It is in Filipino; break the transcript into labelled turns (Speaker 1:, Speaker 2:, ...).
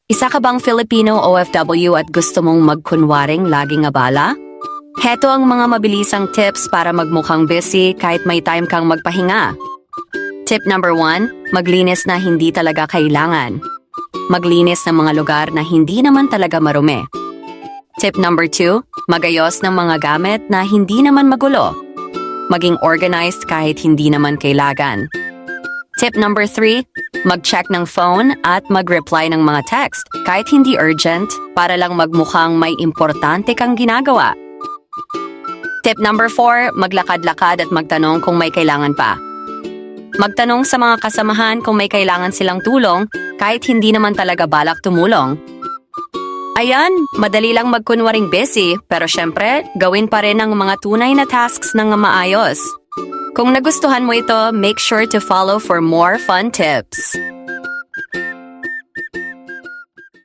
Speaker 1: Isa ka bang Filipino OFW at gusto mong magkunwaring laging abala? Heto ang mga mabilisang tips para magmukhang busy kahit may time kang magpahinga. Tip number 1, maglinis na hindi talaga kailangan. Maglinis ng mga lugar na hindi naman talaga marumi. Tip number 2, magayos ng mga gamit na hindi naman magulo. Maging organized kahit hindi naman kailangan. Tip number 3, mag-check ng phone at mag-reply ng mga text kahit hindi urgent para lang magmukhang may importante kang ginagawa. Tip number 4, maglakad-lakad at magtanong kung may kailangan pa. Magtanong sa mga kasamahan kung may kailangan silang tulong kahit hindi naman talaga balak tumulong. Ayan, madali lang magkunwaring busy pero syempre, gawin pa rin ang mga tunay na tasks ng maayos. Kung nagustuhan mo ito, make sure to follow for more fun tips.